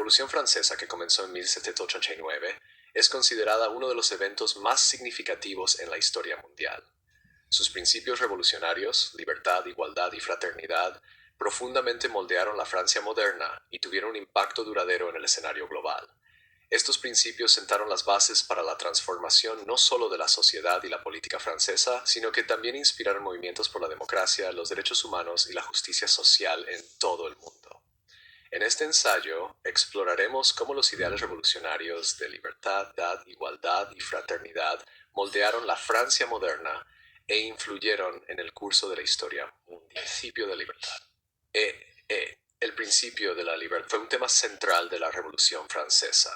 Revolución Francesa, que comenzó en 1789, es considerada uno de los eventos más significativos en la historia mundial. Sus principios revolucionarios, libertad, igualdad y fraternidad, profundamente moldearon la Francia moderna y tuvieron un impacto duradero en el escenario global. Estos principios sentaron las bases para la transformación no solo de la sociedad y la política francesa, sino que también inspiraron movimientos por la democracia, los derechos humanos y la justicia social en todo el mundo. En este ensayo exploraremos cómo los ideales revolucionarios de libertad, igualdad y fraternidad moldearon la Francia moderna e influyeron en el curso de la historia mundial. Principio de libertad. El principio de la libertad fue un tema central de la Revolución Francesa.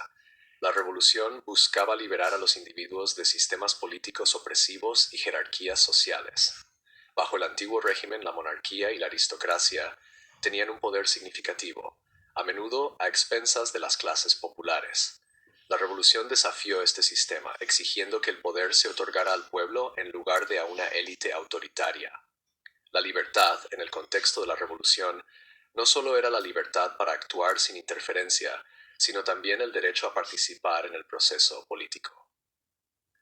La revolución buscaba liberar a los individuos de sistemas políticos opresivos y jerarquías sociales. Bajo el antiguo régimen, la monarquía y la aristocracia tenían un poder significativo, a menudo a expensas de las clases populares. La revolución desafió este sistema, exigiendo que el poder se otorgara al pueblo en lugar de a una élite autoritaria. La libertad, en el contexto de la revolución, no solo era la libertad para actuar sin interferencia, sino también el derecho a participar en el proceso político.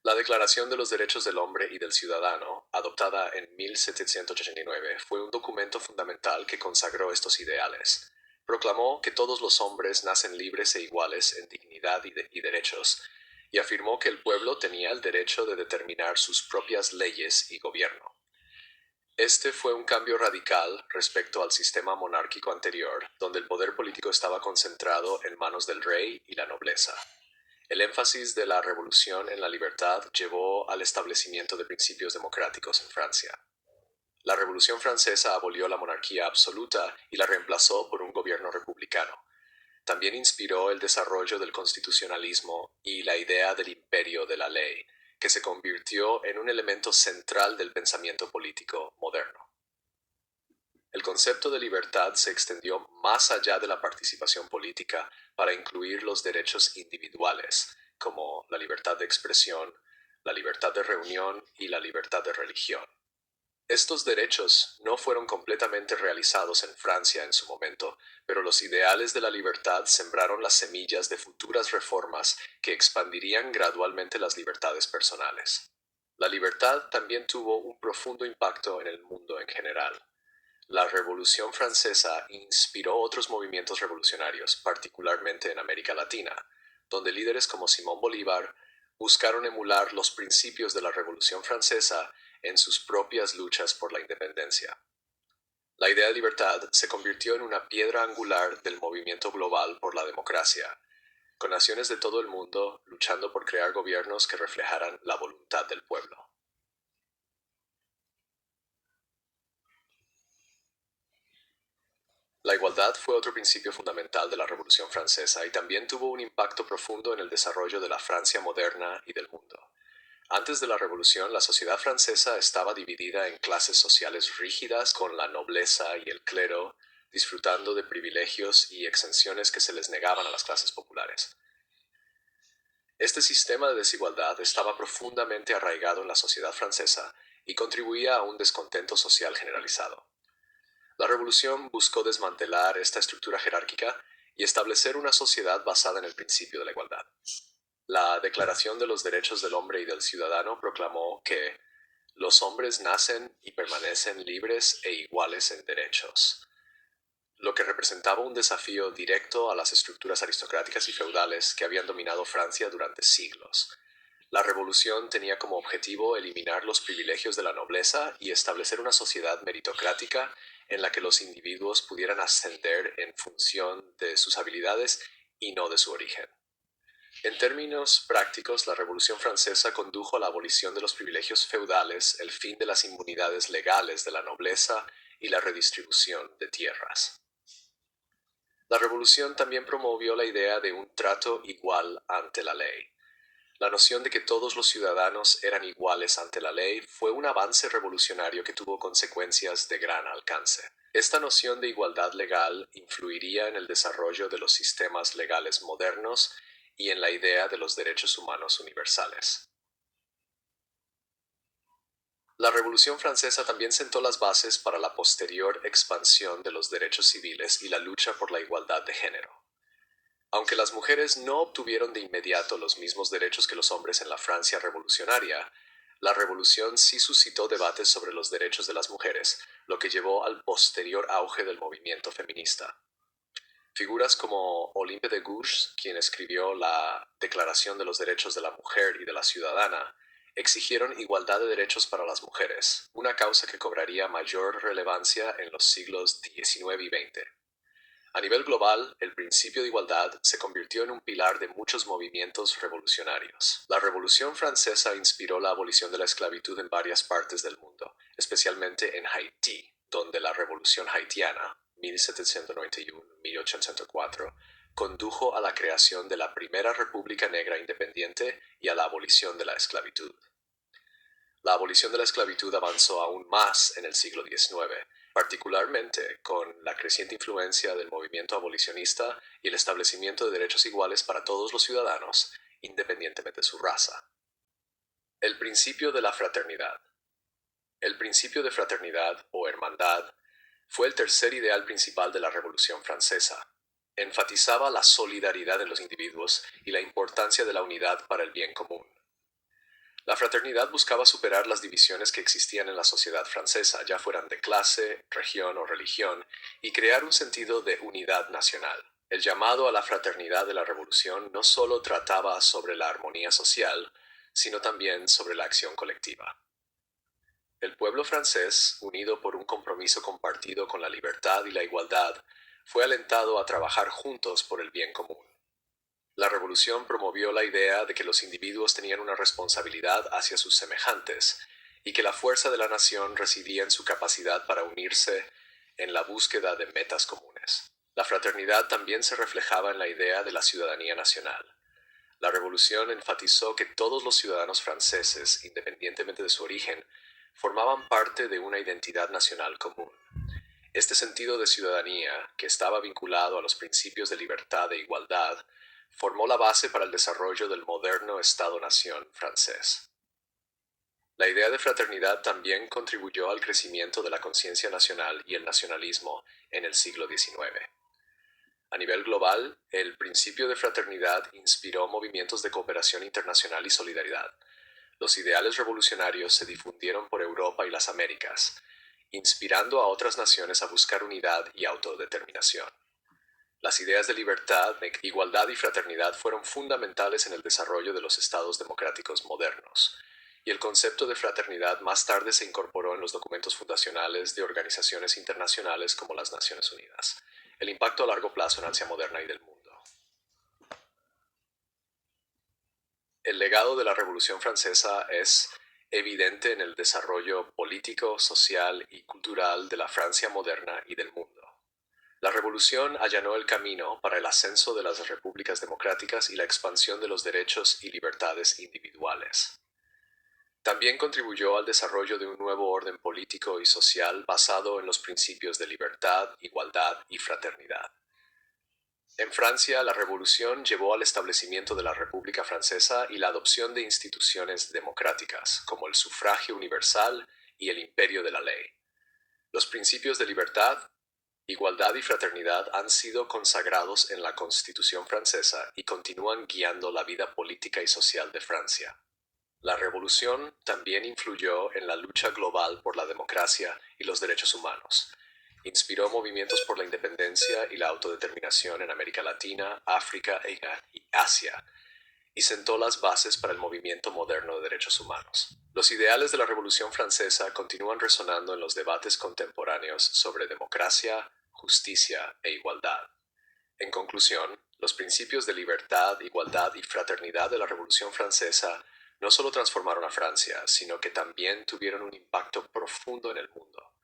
La Declaración de los Derechos del Hombre y del Ciudadano, adoptada en 1789, fue un documento fundamental que consagró estos ideales. Proclamó que todos los hombres nacen libres e iguales en dignidad y derechos, y afirmó que el pueblo tenía el derecho de determinar sus propias leyes y gobierno. Este fue un cambio radical respecto al sistema monárquico anterior, donde el poder político estaba concentrado en manos del rey y la nobleza. El énfasis de la revolución en la libertad llevó al establecimiento de principios democráticos en Francia. La Revolución Francesa abolió la monarquía absoluta y la reemplazó por un gobierno republicano. También inspiró el desarrollo del constitucionalismo y la idea del imperio de la ley, que se convirtió en un elemento central del pensamiento político moderno. El concepto de libertad se extendió más allá de la participación política para incluir los derechos individuales, como la libertad de expresión, la libertad de reunión y la libertad de religión. Estos derechos no fueron completamente realizados en Francia en su momento, pero los ideales de la libertad sembraron las semillas de futuras reformas que expandirían gradualmente las libertades personales. La libertad también tuvo un profundo impacto en el mundo en general. La Revolución Francesa inspiró otros movimientos revolucionarios, particularmente en América Latina, donde líderes como Simón Bolívar buscaron emular los principios de la Revolución Francesa en sus propias luchas por la independencia. La idea de libertad se convirtió en una piedra angular del movimiento global por la democracia, con naciones de todo el mundo luchando por crear gobiernos que reflejaran la voluntad del pueblo. La igualdad fue otro principio fundamental de la Revolución Francesa y también tuvo un impacto profundo en el desarrollo de la Francia moderna y del mundo. Antes de la Revolución, la sociedad francesa estaba dividida en clases sociales rígidas, con la nobleza y el clero disfrutando de privilegios y exenciones que se les negaban a las clases populares. Este sistema de desigualdad estaba profundamente arraigado en la sociedad francesa y contribuía a un descontento social generalizado. La Revolución buscó desmantelar esta estructura jerárquica y establecer una sociedad basada en el principio de la igualdad. La Declaración de los Derechos del Hombre y del Ciudadano proclamó que los hombres nacen y permanecen libres e iguales en derechos, lo que representaba un desafío directo a las estructuras aristocráticas y feudales que habían dominado Francia durante siglos. La revolución tenía como objetivo eliminar los privilegios de la nobleza y establecer una sociedad meritocrática en la que los individuos pudieran ascender en función de sus habilidades y no de su origen. En términos prácticos, la Revolución Francesa condujo a la abolición de los privilegios feudales, el fin de las inmunidades legales de la nobleza y la redistribución de tierras. La Revolución también promovió la idea de un trato igual ante la ley. La noción de que todos los ciudadanos eran iguales ante la ley fue un avance revolucionario que tuvo consecuencias de gran alcance. Esta noción de igualdad legal influiría en el desarrollo de los sistemas legales modernos y en la idea de los derechos humanos universales. La Revolución Francesa también sentó las bases para la posterior expansión de los derechos civiles y la lucha por la igualdad de género. Aunque las mujeres no obtuvieron de inmediato los mismos derechos que los hombres en la Francia revolucionaria, la revolución sí suscitó debates sobre los derechos de las mujeres, lo que llevó al posterior auge del movimiento feminista. Figuras como Olympe de Gouges, quien escribió la Declaración de los Derechos de la Mujer y de la Ciudadana, exigieron igualdad de derechos para las mujeres, una causa que cobraría mayor relevancia en los siglos XIX y XX. A nivel global, el principio de igualdad se convirtió en un pilar de muchos movimientos revolucionarios. La Revolución Francesa inspiró la abolición de la esclavitud en varias partes del mundo, especialmente en Haití, donde la Revolución Haitiana, 1791-1804, condujo a la creación de la primera República Negra independiente y a la abolición de la esclavitud. La abolición de la esclavitud avanzó aún más en el siglo XIX, particularmente con la creciente influencia del movimiento abolicionista y el establecimiento de derechos iguales para todos los ciudadanos, independientemente de su raza. El principio de la fraternidad. El principio de fraternidad o hermandad fue el tercer ideal principal de la Revolución Francesa. Enfatizaba la solidaridad en los individuos y la importancia de la unidad para el bien común. La fraternidad buscaba superar las divisiones que existían en la sociedad francesa, ya fueran de clase, región o religión, y crear un sentido de unidad nacional. El llamado a la fraternidad de la Revolución no solo trataba sobre la armonía social, sino también sobre la acción colectiva. El pueblo francés, unido por un compromiso compartido con la libertad y la igualdad, fue alentado a trabajar juntos por el bien común. La revolución promovió la idea de que los individuos tenían una responsabilidad hacia sus semejantes y que la fuerza de la nación residía en su capacidad para unirse en la búsqueda de metas comunes. La fraternidad también se reflejaba en la idea de la ciudadanía nacional. La revolución enfatizó que todos los ciudadanos franceses, independientemente de su origen, formaban parte de una identidad nacional común. Este sentido de ciudadanía, que estaba vinculado a los principios de libertad e igualdad, formó la base para el desarrollo del moderno Estado-nación francés. La idea de fraternidad también contribuyó al crecimiento de la conciencia nacional y el nacionalismo en el siglo XIX. A nivel global, el principio de fraternidad inspiró movimientos de cooperación internacional y solidaridad. Los ideales revolucionarios se difundieron por Europa y las Américas, inspirando a otras naciones a buscar unidad y autodeterminación. Las ideas de libertad, igualdad y fraternidad fueron fundamentales en el desarrollo de los estados democráticos modernos, y el concepto de fraternidad más tarde se incorporó en los documentos fundacionales de organizaciones internacionales como las Naciones Unidas. El impacto a largo plazo en Asia moderna y del mundo. El legado de la Revolución Francesa es evidente en el desarrollo político, social y cultural de la Francia moderna y del mundo. La revolución allanó el camino para el ascenso de las repúblicas democráticas y la expansión de los derechos y libertades individuales. También contribuyó al desarrollo de un nuevo orden político y social basado en los principios de libertad, igualdad y fraternidad. En Francia, la revolución llevó al establecimiento de la República Francesa y la adopción de instituciones democráticas, como el sufragio universal y el imperio de la ley. Los principios de libertad, igualdad y fraternidad han sido consagrados en la Constitución francesa y continúan guiando la vida política y social de Francia. La revolución también influyó en la lucha global por la democracia y los derechos humanos. Inspiró movimientos por la independencia y la autodeterminación en América Latina, África y Asia, y sentó las bases para el movimiento moderno de derechos humanos. Los ideales de la Revolución Francesa continúan resonando en los debates contemporáneos sobre democracia, justicia e igualdad. En conclusión, los principios de libertad, igualdad y fraternidad de la Revolución Francesa no solo transformaron a Francia, sino que también tuvieron un impacto profundo en el mundo.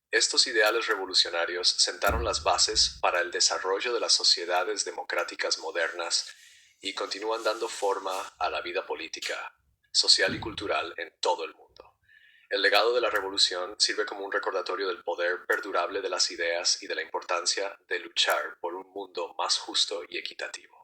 Estos ideales revolucionarios sentaron las bases para el desarrollo de las sociedades democráticas modernas y continúan dando forma a la vida política, social y cultural en todo el mundo. El legado de la revolución sirve como un recordatorio del poder perdurable de las ideas y de la importancia de luchar por un mundo más justo y equitativo.